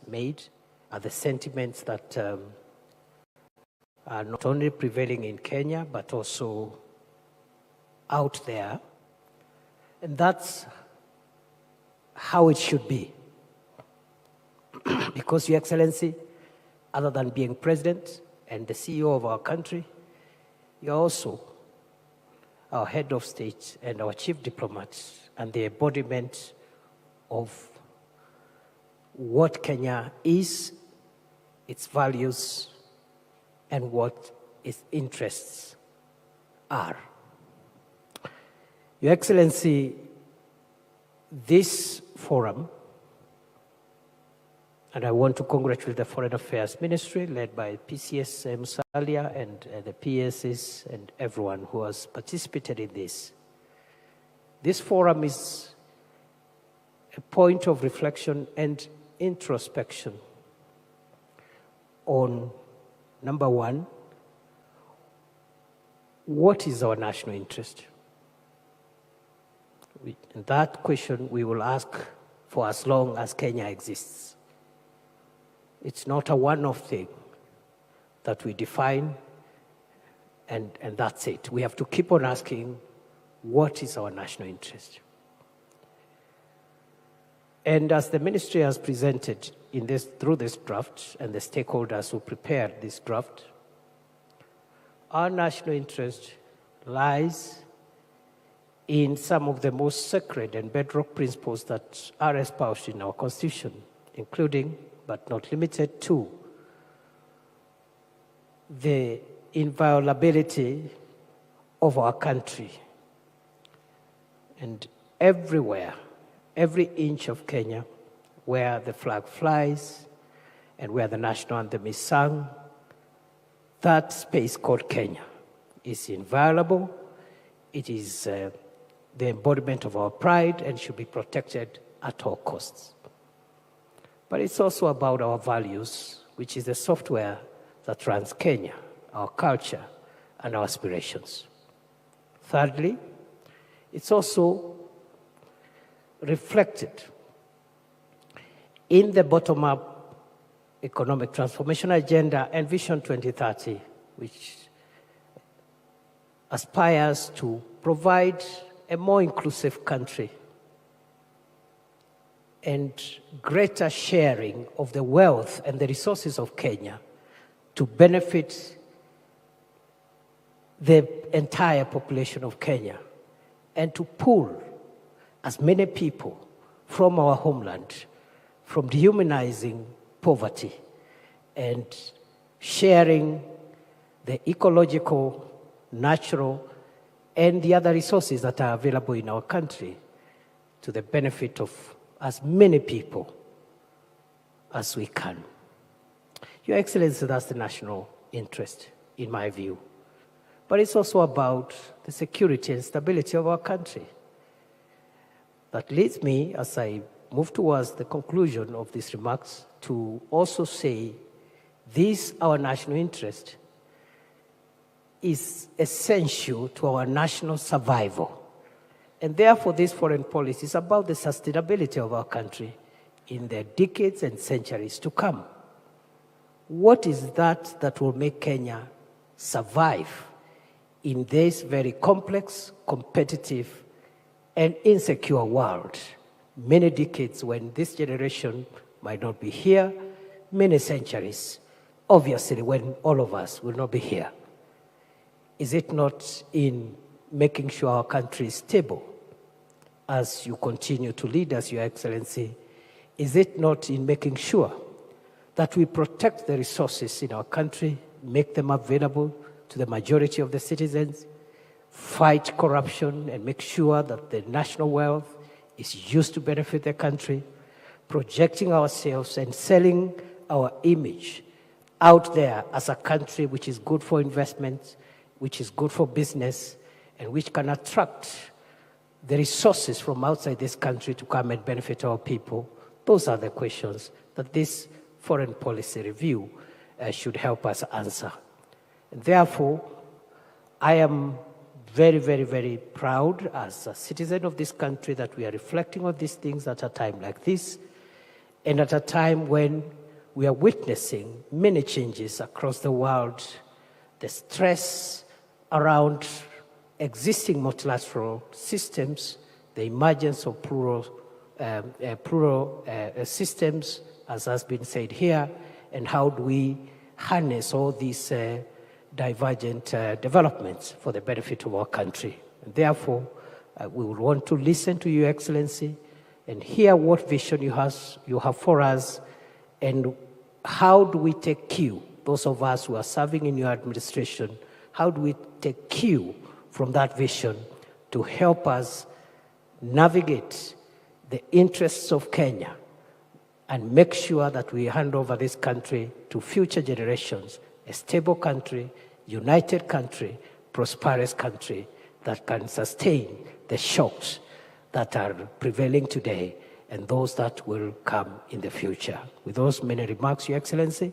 made are the sentiments that are not only prevailing in Kenya, but also out there. And that's how it should be. Because, Your Excellency, other than being president and the CEO of our country, you're also our head of state and our chief diplomat and the embodiment of what Kenya is, its values, and what its interests are. Your Excellency, this forum, and I want to congratulate the Foreign Affairs Ministry led by PCS Musalia and the PSs and everyone who has participated in this. This forum is a point of reflection and introspection on, number one, what is our national interest? And that question we will ask for as long as Kenya exists. It's not a one-off thing that we define and that's it. We have to keep on asking, what is our national interest? And as the ministry has presented through this draft and the stakeholders who prepared this draft, our national interest lies in some of the most sacred and bedrock principles that are espoused in our Constitution, including, but not limited to, the inviolability of our country. And everywhere, every inch of Kenya, where the flag flies and where the national anthem is sung, that space called Kenya is inviolable. It is the embodiment of our pride and should be protected at all costs. But it's also about our values, which is the software that runs Kenya, our culture, and our aspirations. Thirdly, it's also reflected in the bottom-up economic transformation agenda and Vision 2030, which aspires to provide a more inclusive country and greater sharing of the wealth and the resources of Kenya to benefit the entire population of Kenya and to pull as many people from our homeland, from dehumanizing poverty and sharing the ecological, natural, and the other resources that are available in our country to the benefit of as many people as we can. Your Excellency, that's the national interest, in my view. But it's also about the security and stability of our country. That leads me, as I move towards the conclusion of these remarks, to also say this, our national interest, is essential to our national survival. And therefore, this foreign policy is about the sustainability of our country in the decades and centuries to come. What is that will make Kenya survive in this very complex, competitive, and insecure world? Many decades when this generation might not be here, many centuries, obviously, when all of us will not be here. Is it not in making sure our country is stable as you continue to lead us, Your Excellency? Is it not in making sure that we protect the resources in our country, make them available to the majority of the citizens, fight corruption and make sure that the national wealth is used to benefit the country, projecting ourselves and selling our image out there as a country which is good for investment, which is good for business, and which can attract the resources from outside this country to come and benefit our people? Those are the questions that this foreign policy review should help us answer. And therefore, I am very, very, very proud as a citizen of this country that we are reflecting on these things at a time like this. And at a time when we are witnessing many changes across the world, the stress around existing multilateral systems, the emergence of plural systems, as has been said here, and how do we harness all these divergent developments for the benefit of our country. And therefore, we would want to listen to Your Excellency and hear what vision you have for us, and how do we take cue, those of us who are serving in your administration, how do we take cue from that vision to help us navigate the interests of Kenya and make sure that we hand over this country to future generations, a stable country, united country, prosperous country that can sustain the shocks that are prevailing today and those that will come in the future. With those many remarks, Your Excellency,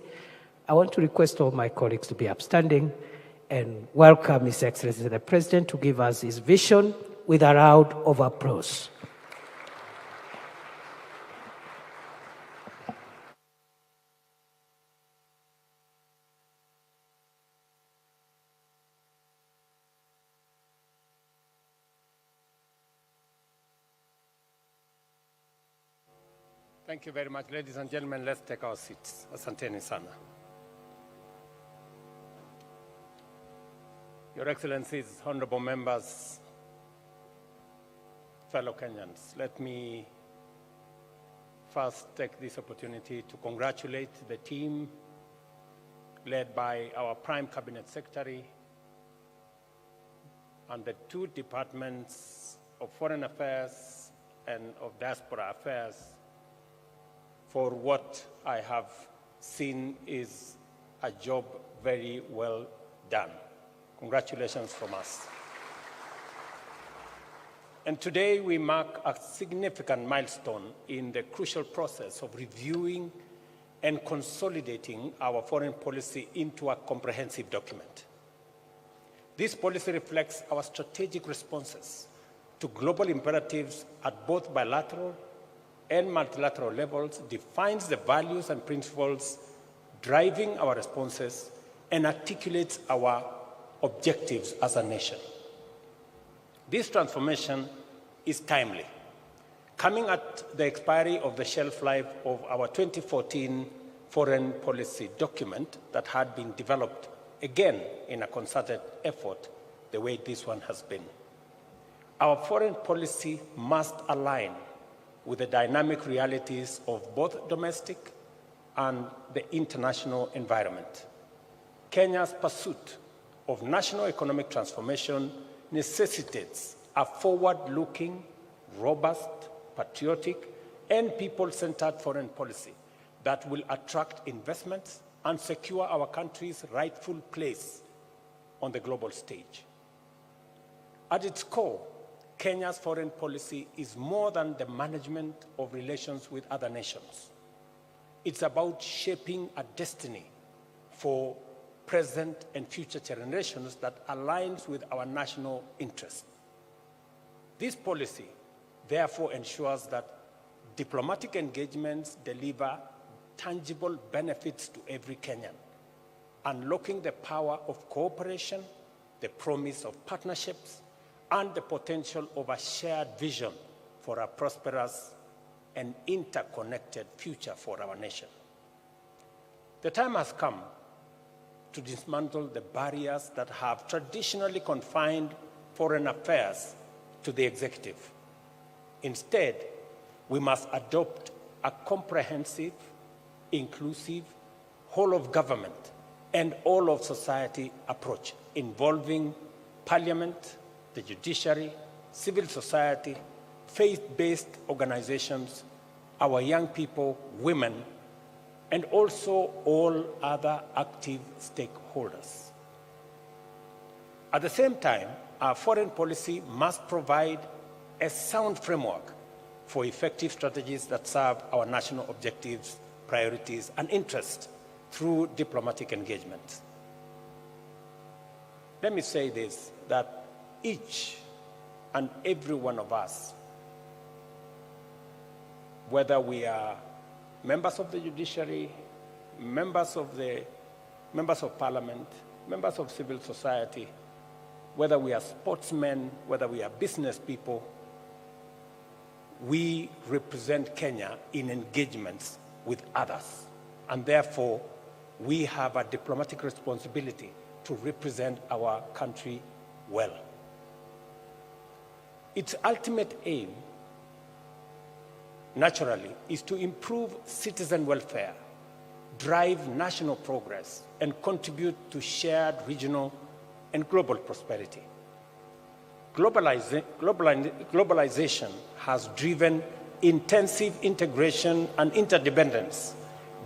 I want to request all my colleagues to be upstanding and welcome His Excellency the President to give us his vision with a round of applause. Thank you very much. Ladies and gentlemen, let's take our seats. Asanteni sana. Your Excellencies, honorable members, fellow Kenyans, let me first take this opportunity to congratulate the team led by our Prime Cabinet Secretary and the two departments of Foreign Affairs and of Diaspora Affairs for what I have seen is a job very well done. Congratulations from us. And today we mark a significant milestone in the crucial process of reviewing and consolidating our foreign policy into a comprehensive document. This policy reflects our strategic responses to global imperatives at both bilateral and multilateral levels, defines the values and principles driving our responses, and articulates our objectives as a nation. This transformation is timely, coming at the expiry of the shelf life of our 2014 foreign policy document that had been developed again in a concerted effort the way this one has been. Our foreign policy must align with the dynamic realities of both domestic and the international environment. Kenya's pursuit of national economic transformation necessitates a forward-looking, robust, patriotic, and people-centered foreign policy that will attract investments and secure our country's rightful place on the global stage. At its core, Kenya's foreign policy is more than the management of relations with other nations. It's about shaping a destiny for present and future generations that aligns with our national interests. This policy, therefore, ensures that diplomatic engagements deliver tangible benefits to every Kenyan, unlocking the power of cooperation, the promise of partnerships, and the potential of a shared vision for a prosperous and interconnected future for our nation. The time has come to dismantle the barriers that have traditionally confined foreign affairs to the executive. Instead, we must adopt a comprehensive, inclusive, whole of government and all of society approach involving parliament, the judiciary, civil society, faith-based organizations, our young people, women, and also all other active stakeholders. At the same time, our foreign policy must provide a sound framework for effective strategies that serve our national objectives, priorities, and interests through diplomatic engagement. Let me say this, that each and every one of us, whether we are members of the judiciary, members of parliament, members of civil society, whether we are sportsmen, whether we are business people, we represent Kenya in engagements with others. And therefore, we have a diplomatic responsibility to represent our country well. Its ultimate aim, naturally, is to improve citizen welfare, drive national progress, and contribute to shared regional and global prosperity. Globalization has driven intensive integration and interdependence,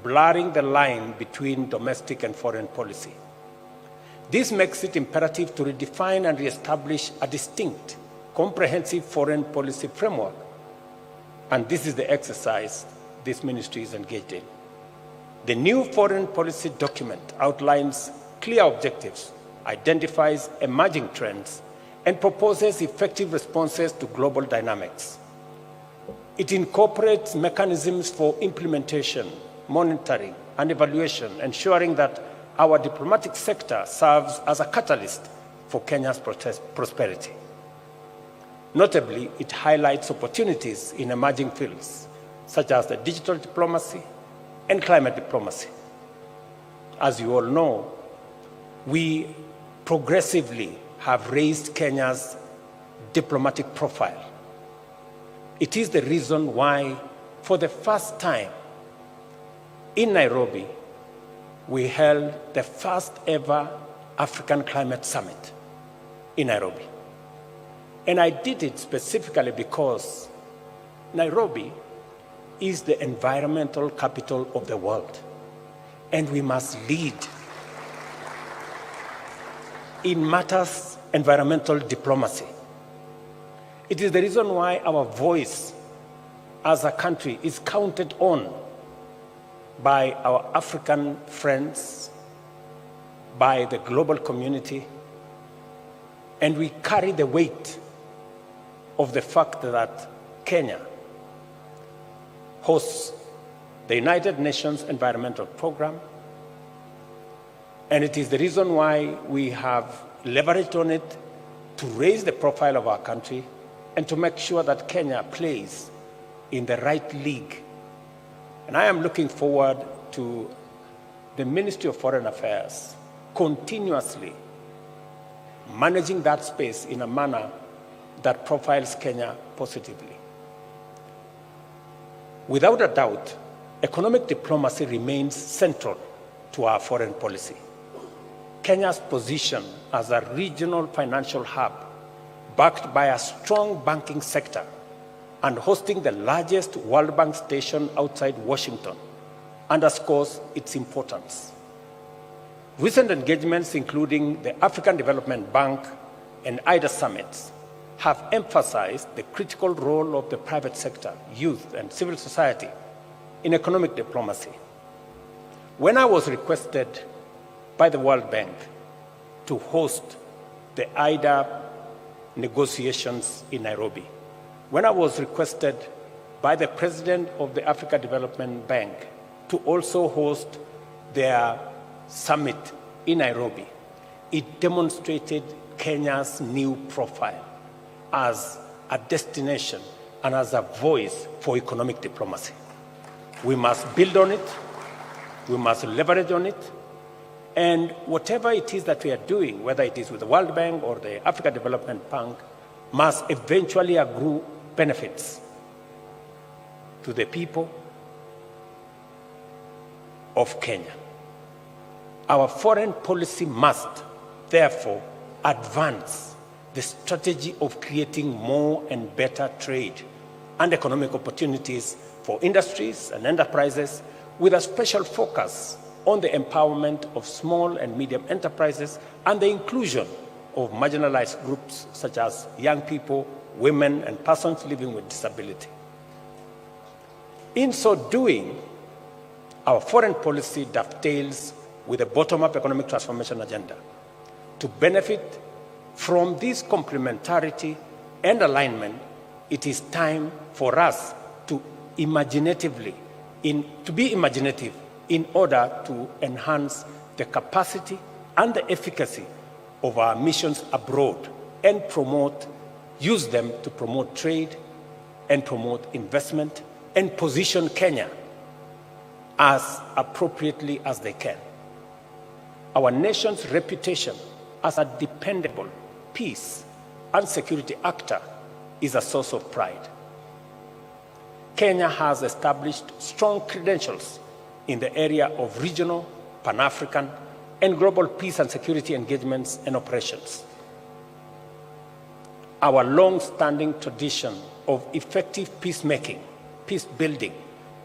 blurring the line between domestic and foreign policy. This makes it imperative to redefine and reestablish a distinct, comprehensive foreign policy framework. And this is the exercise this ministry is engaged in. The new foreign policy document outlines clear objectives, identifies emerging trends, and proposes effective responses to global dynamics. It incorporates mechanisms for implementation, monitoring, and evaluation, ensuring that our diplomatic sector serves as a catalyst for Kenya's prosperity. Notably, it highlights opportunities in emerging fields, such as the digital diplomacy and climate diplomacy. As you all know, we progressively have raised Kenya's diplomatic profile. It is the reason why, for the first time in Nairobi, we held the first ever African Climate Summit in Nairobi. And I did it specifically because Nairobi is the environmental capital of the world, and we must lead in matters environmental diplomacy. It is the reason why our voice as a country is counted on by our African friends, by the global community, and we carry the weight of the fact that Kenya hosts the United Nations Environmental Program, and it is the reason why we have leveraged on it to raise the profile of our country and to make sure that Kenya plays in the right league. And I am looking forward to the Ministry of Foreign Affairs continuously managing that space in a manner that profiles Kenya positively. Without a doubt, economic diplomacy remains central to our foreign policy. Kenya's position as a regional financial hub, backed by a strong banking sector and hosting the largest World Bank station outside Washington, underscores its importance. Recent engagements, including the African Development Bank and IDA summits, have emphasized the critical role of the private sector, youth, and civil society in economic diplomacy. When I was requested by the World Bank to host the IDA negotiations in Nairobi, when I was requested by the president of the Africa Development Bank to also host their summit in Nairobi, it demonstrated Kenya's new profile as a destination and as a voice for economic diplomacy. We must build on it, we must leverage on it, and whatever it is that we are doing, whether it is with the World Bank or the Africa Development Bank, must eventually accrue benefits to the people of Kenya. Our foreign policy must, therefore, advance the strategy of creating more and better trade and economic opportunities for industries and enterprises, with a special focus on the empowerment of small and medium enterprises and the inclusion of marginalized groups such as young people, women, and persons living with disability. In so doing, our foreign policy dovetails with the bottom-up economic transformation agenda. To benefit from this complementarity and alignment, it is time for us to imaginatively to be imaginative in order to enhance the capacity and the efficacy of our missions abroad and use them to promote trade and promote investment and position Kenya as appropriately as they can. Our nation's reputation as a dependable peace and security actor is a source of pride. Kenya has established strong credentials in the area of regional, Pan-African, and global peace and security engagements and operations. Our long-standing tradition of effective peacemaking, peace building,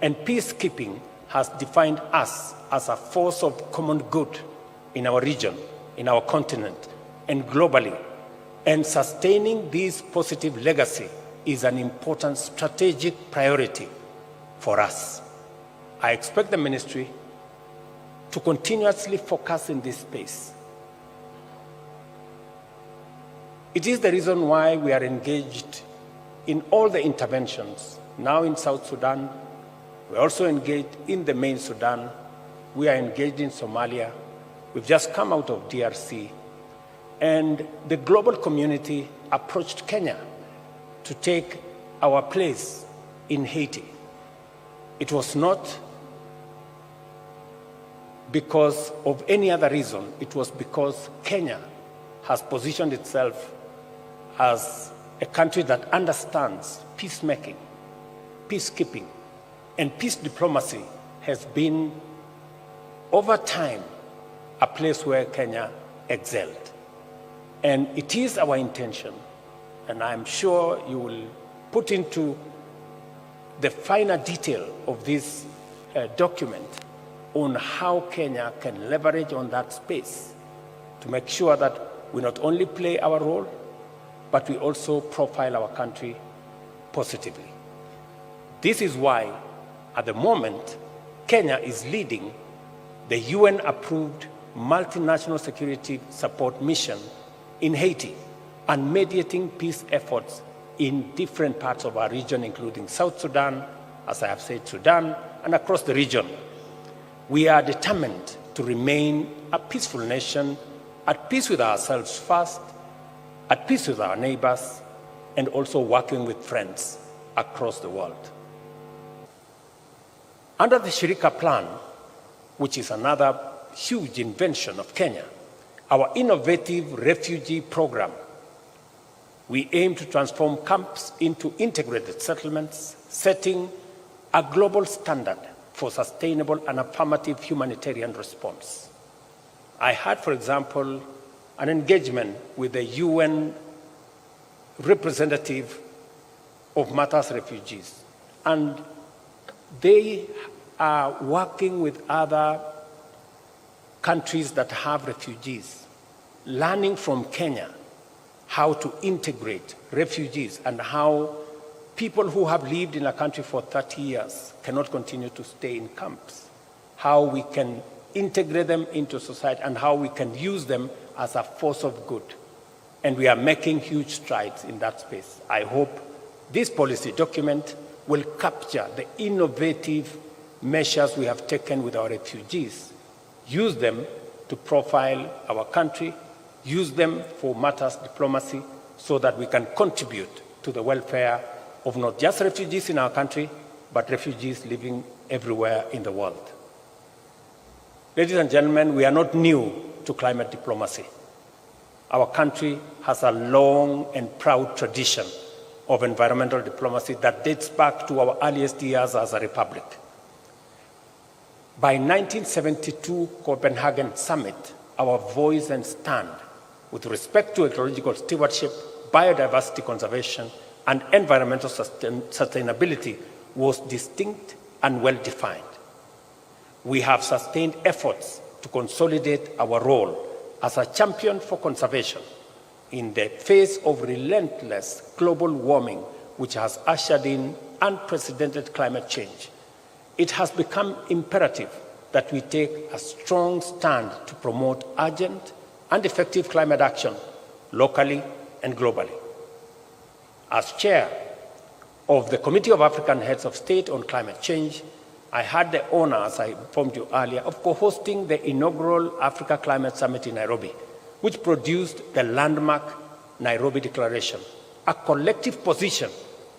and peacekeeping has defined us as a force of common good in our region, in our continent, and globally. And sustaining this positive legacy is an important strategic priority for us. I expect the ministry to continuously focus in this space. It is the reason why we are engaged in all the interventions. Now in South Sudan, we're also engaged in the main Sudan. We are engaged in Somalia. We've just come out of DRC. And the global community approached Kenya to take our place in Haiti. It was not because of any other reason. It was because Kenya has positioned itself as a country that understands peacemaking, peacekeeping, and peace diplomacy has been, over time, a place where Kenya excelled. And it is our intention, and I'm sure you will put into the finer detail of this document on how Kenya can leverage on that space to make sure that we not only play our role, but we also profile our country positively. This is why, at the moment, Kenya is leading the UN-approved multinational security support mission in Haiti and mediating peace efforts in different parts of our region, including South Sudan, as I have said, Sudan, and across the region. We are determined to remain a peaceful nation, at peace with ourselves first, at peace with our neighbors, and also working with friends across the world. Under the Shirika Plan, which is another huge invention of Kenya, our innovative refugee program, we aim to transform camps into integrated settlements, setting a global standard for sustainable and affirmative humanitarian response. I had, for example, an engagement with the UN representative of Matters refugees, and they are working with other countries that have refugees, learning from Kenya how to integrate refugees and how people who have lived in a country for 30 years cannot continue to stay in camps, how we can integrate them into society and how we can use them as a force of good. And we are making huge strides in that space. I hope this policy document will capture the innovative measures we have taken with our refugees, use them to profile our country, use them for matters diplomacy so that we can contribute to the welfare of not just refugees in our country, but refugees living everywhere in the world. Ladies and gentlemen, we are not new to climate diplomacy. Our country has a long and proud tradition of environmental diplomacy that dates back to our earliest years as a republic. By 1972 Copenhagen Summit, our voice and stand with respect to ecological stewardship, biodiversity conservation, and environmental sustainability was distinct and well-defined. We have sustained efforts to consolidate our role as a champion for conservation in the face of relentless global warming, which has ushered in unprecedented climate change. It has become imperative that we take a strong stand to promote urgent and effective climate action locally and globally. As chair of the Committee of African Heads of State on Climate Change, I had the honor, as I informed you earlier, of co-hosting the inaugural Africa Climate Summit in Nairobi, which produced the landmark Nairobi Declaration, a collective position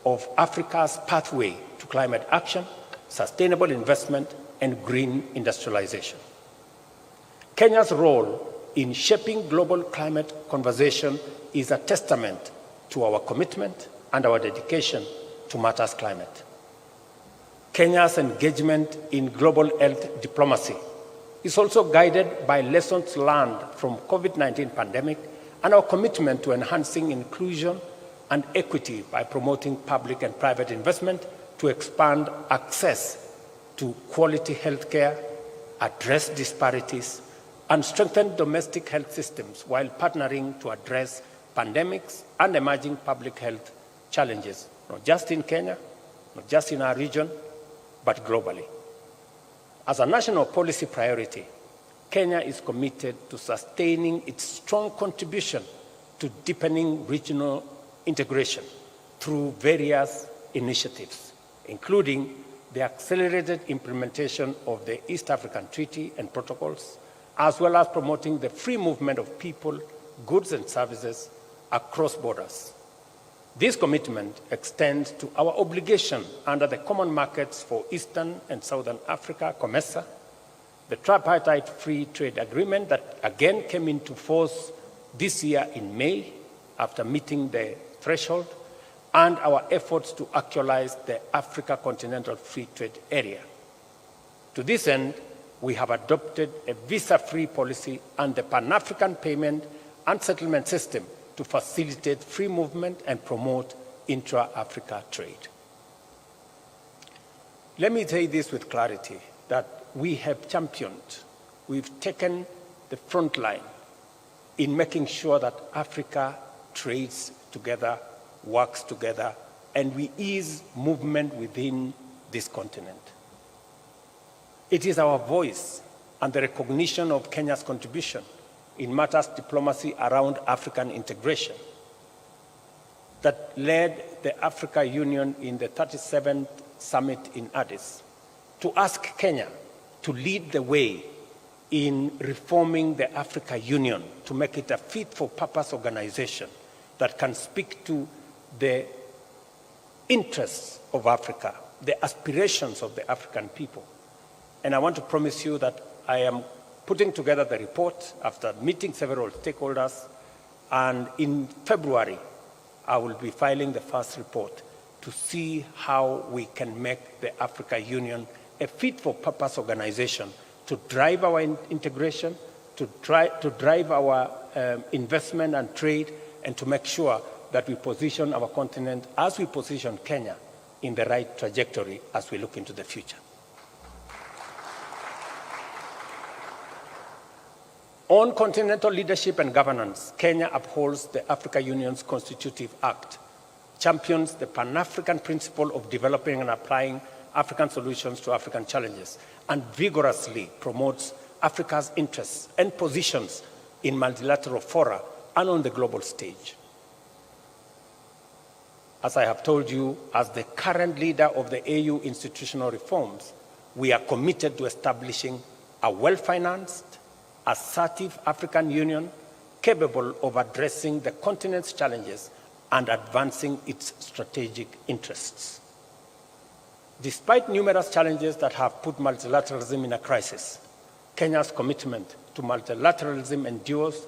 of Africa's pathway to climate action, sustainable investment, and green industrialization. Kenya's role in shaping global climate conversation is a testament to our commitment and our dedication to matters climate. Kenya's engagement in global health diplomacy is also guided by lessons learned from COVID-19 pandemic and our commitment to enhancing inclusion and equity by promoting public and private investment to expand access to quality healthcare, address disparities, and strengthen domestic health systems while partnering to address pandemics and emerging public health challenges, not just in Kenya, not just in our region, but globally. As a national policy priority, Kenya is committed to sustaining its strong contribution to deepening regional integration through various initiatives, including the accelerated implementation of the East African Treaty and protocols, as well as promoting the free movement of people, goods, and services across borders. This commitment extends to our obligation under the Common Markets for Eastern and Southern Africa, COMESA, the tripartite free trade agreement that again came into force this year in May after meeting the threshold, and our efforts to actualize the Africa Continental Free Trade Area. To this end, we have adopted a visa-free policy and the Pan-African Payment and Settlement System to facilitate free movement and promote intra-Africa trade. Let me say this with clarity, that we have championed, we've taken the front line in making sure that Africa trades together, works together, and we ease movement within this continent. It is our voice and the recognition of Kenya's contribution in matters diplomacy around African integration that led the Africa Union in the 37th summit in Addis to ask Kenya to lead the way in reforming the Africa Union to make it a fit-for-purpose organization that can speak to the interests of Africa, the aspirations of the African people. And I want to promise you that I am putting together the report after meeting several stakeholders, and in February, I will be filing the first report to see how we can make the Africa Union a fit-for-purpose organization to drive our integration, to drive our investment and trade, and to make sure that we position our continent as we position Kenya in the right trajectory as we look into the future. On continental leadership and governance, Kenya upholds the Africa Union's Constitutive Act, champions the Pan-African principle of developing and applying African solutions to African challenges, and vigorously promotes Africa's interests and positions in multilateral fora and on the global stage. As I have told you, as the current leader of the AU institutional reforms, we are committed to establishing a well-financed, assertive African Union capable of addressing the continent's challenges and advancing its strategic interests. Despite numerous challenges that have put multilateralism in a crisis, Kenya's commitment to multilateralism endures,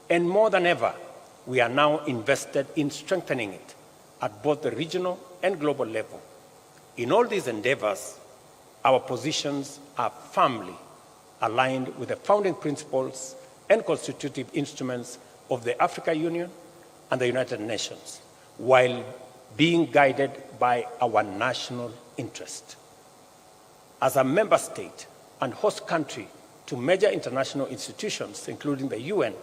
and more than ever, we are now invested in strengthening it at both the regional and global level. In all these endeavors, our positions are firmly aligned with the founding principles and constitutive instruments of the Africa Union and the United Nations, while being guided by our national interest. As a member state and host country to major international institutions, including the UN,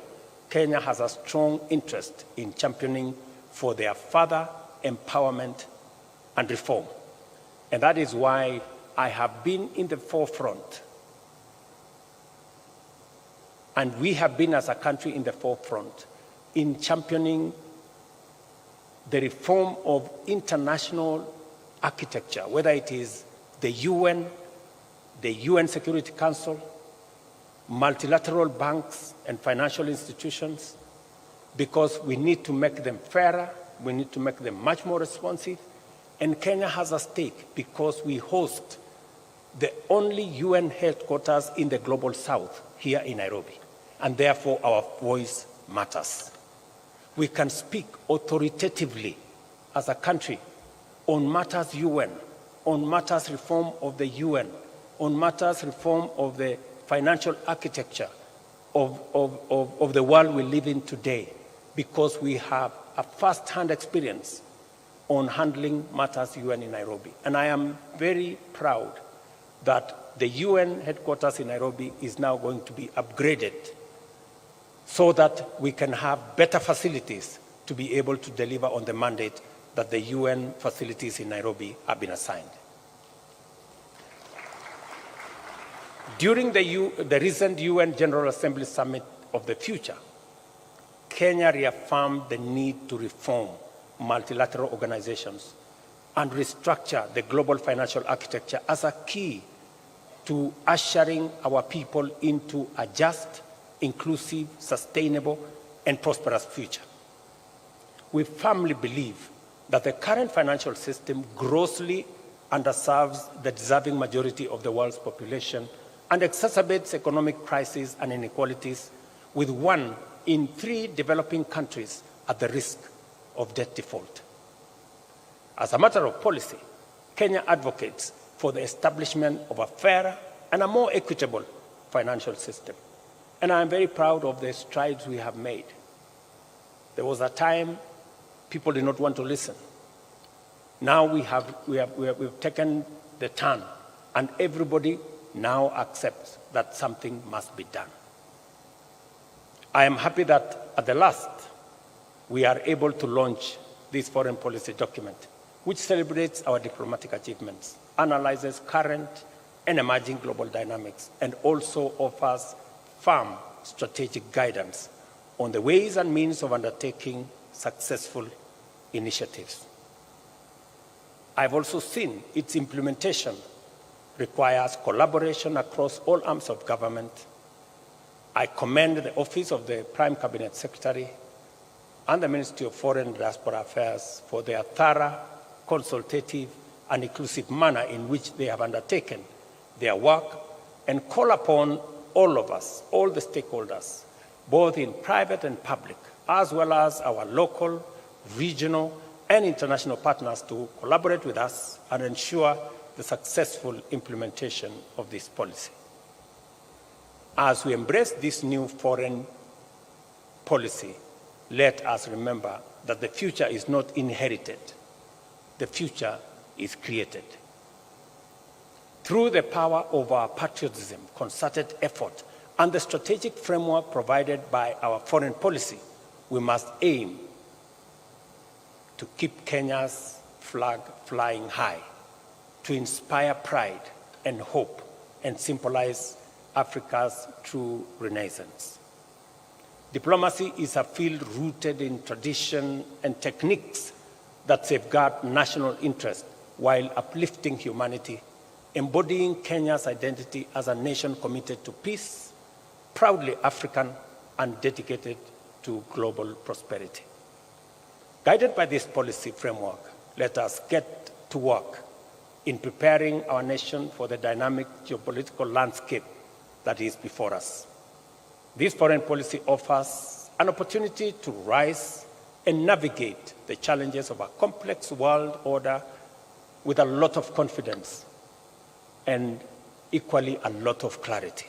Kenya has a strong interest in championing for their further empowerment and reform. And that is why I have been in the forefront, and we have been as a country in the forefront in championing the reform of international architecture, whether it is the UN the UN Security Council, multilateral banks and financial institutions, because we need to make them fairer, we need to make them much more responsive, and Kenya has a stake because we host the only UN headquarters in the Global South here in Nairobi, and therefore our voice matters. We can speak authoritatively as a country on matters UN, on matters reform of the UN, on matters reform of the financial architecture of the world we live in today, because we have a first-hand experience on handling matters UN in Nairobi. And I am very proud that the UN headquarters in Nairobi is now going to be upgraded so that we can have better facilities to be able to deliver on the mandate that the UN facilities in Nairobi have been assigned. During the recent UN General Assembly Summit of the Future, Kenya reaffirmed the need to reform multilateral organizations and restructure the global financial architecture as a key to ushering our people into a just, inclusive, sustainable, and prosperous future. We firmly believe that the current financial system grossly underserves the deserving majority of the world's population and exacerbates economic crises and inequalities, with 1 in 3 developing countries at the risk of debt default. As a matter of policy, Kenya advocates for the establishment of a fairer and a more equitable financial system. And I am very proud of the strides we have made. There was a time people did not want to listen. Now we've taken the turn, and everybody now accepts that something must be done. I am happy that at the last, we are able to launch this foreign policy document, which celebrates our diplomatic achievements, analyzes current and emerging global dynamics, and also offers firm strategic guidance on the ways and means of undertaking successful initiatives. I've also seen its implementation requires collaboration across all arms of government. I commend the Office of the Prime Cabinet Secretary and the Ministry of Foreign and Diaspora Affairs for their thorough, consultative, and inclusive manner in which they have undertaken their work, and call upon all of us, all the stakeholders, both in private and public, as well as our local, regional, and international partners to collaborate with us and ensure the successful implementation of this policy. As we embrace this new foreign policy, let us remember that the future is not inherited. The future is created. Through the power of our patriotism, concerted effort, and the strategic framework provided by our foreign policy, we must aim to keep Kenya's flag flying high, to inspire pride and hope, and symbolize Africa's true renaissance. Diplomacy is a field rooted in tradition and techniques that safeguard national interest while uplifting humanity, embodying Kenya's identity as a nation committed to peace, proudly African, and dedicated to global prosperity. Guided by this policy framework, let us get to work in preparing our nation for the dynamic geopolitical landscape that is before us. This foreign policy offers an opportunity to rise and navigate the challenges of a complex world order with a lot of confidence and equally a lot of clarity.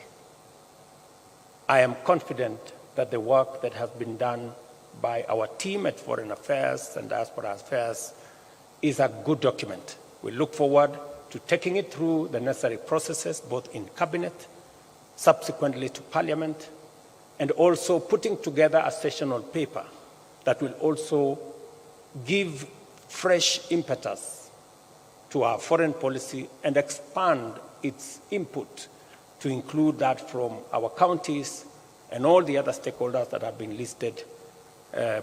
I am confident that the work that has been done by our team at Foreign Affairs and Diaspora Affairs is a good document. We look forward to taking it through the necessary processes, both in Cabinet, subsequently to Parliament, and also putting together a sessional paper that will also give fresh impetus to our foreign policy and expand its input to include that from our counties and all the other stakeholders that have been listed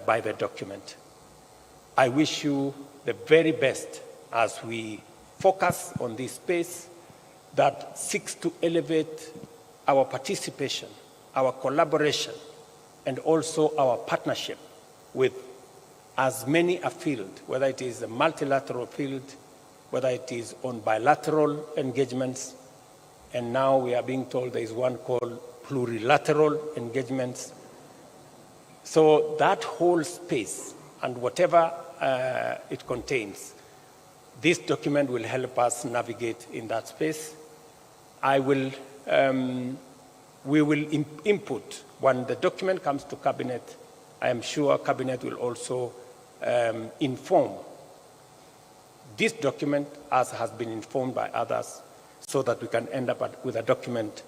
by the document. I wish you the very best as we focus on this space that seeks to elevate our participation, our collaboration, and also our partnership with as many a field, whether it is a multilateral field, whether it is on bilateral engagements, and now we are being told there is one called plurilateral engagements. So that whole space and whatever it contains, this document will help us navigate in that space. We will input when the document comes to Cabinet. I am sure Cabinet will also inform this document as has been informed by others, so that we can end up with a document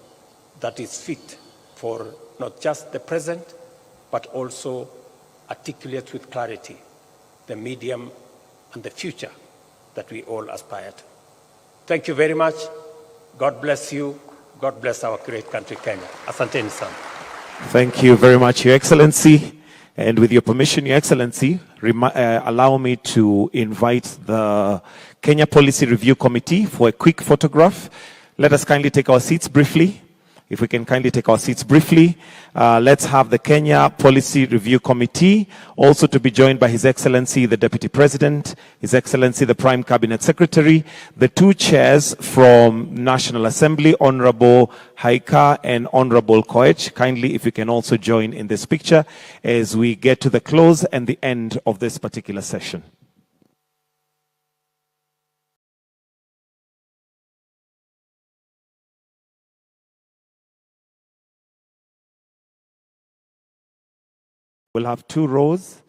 that is fit for not just the present, but also articulates with clarity the medium and the future that we all aspire to. Thank you very much. God bless you. God bless our great country, Kenya. Asanteni sana. Thank you very much, Your Excellency. And with your permission, Your Excellency, allow me to invite the Kenya Policy Review Committee for a quick photograph. Let us kindly take our seats briefly. If we can kindly take our seats briefly. Let's have the Kenya Policy Review Committee, also to be joined by His Excellency the Deputy President, His Excellency the Prime Cabinet Secretary, the two chairs from National Assembly, Honorable Haika and Honorable Koech. Kindly, if you can also join in this picture as we get to the close and the end of this particular session. We'll have two rows.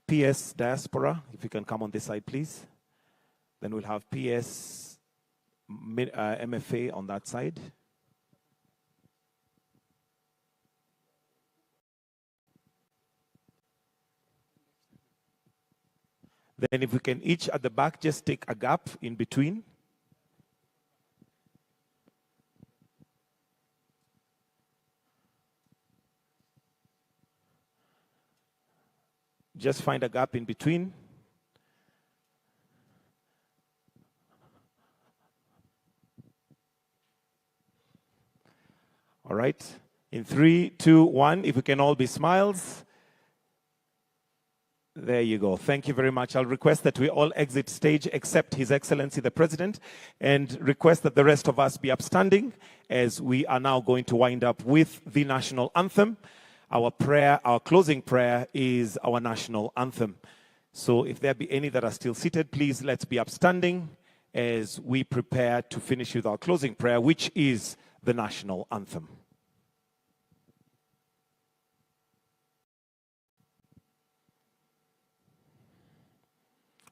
PS Diaspora, if you can come on this side, please. Then we'll have PS MFA on that side. Then if we can each at the back just take a gap in between. Just find a gap in between. All right. In 3, 2, 1, if we can all be smiles. There you go. Thank you very much. I'll request that we all exit stage except His Excellency the President, and request that the rest of us be upstanding as we are now going to wind up with the national anthem. Our prayer, our closing prayer is our national anthem. So if there be any that are still seated, please let's be upstanding as we prepare to finish with our closing prayer, which is the national anthem.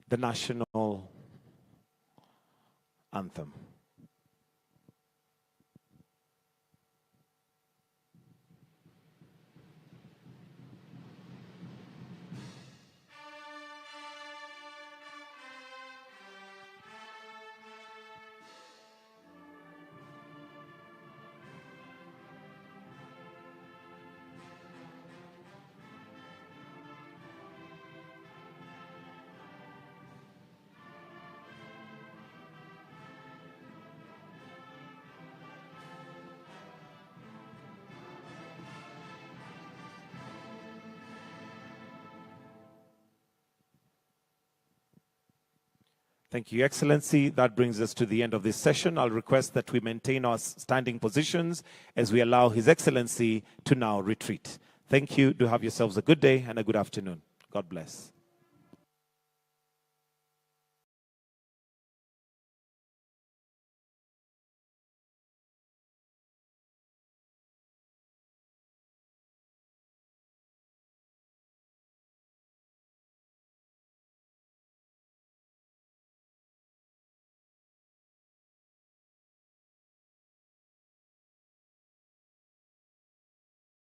The national anthem. Thank you, Excellency. That brings us to the end of this session. I'll request that we maintain our standing positions as we allow His Excellency to now retreat. Thank you. Do have yourselves a good day and a good afternoon. God bless.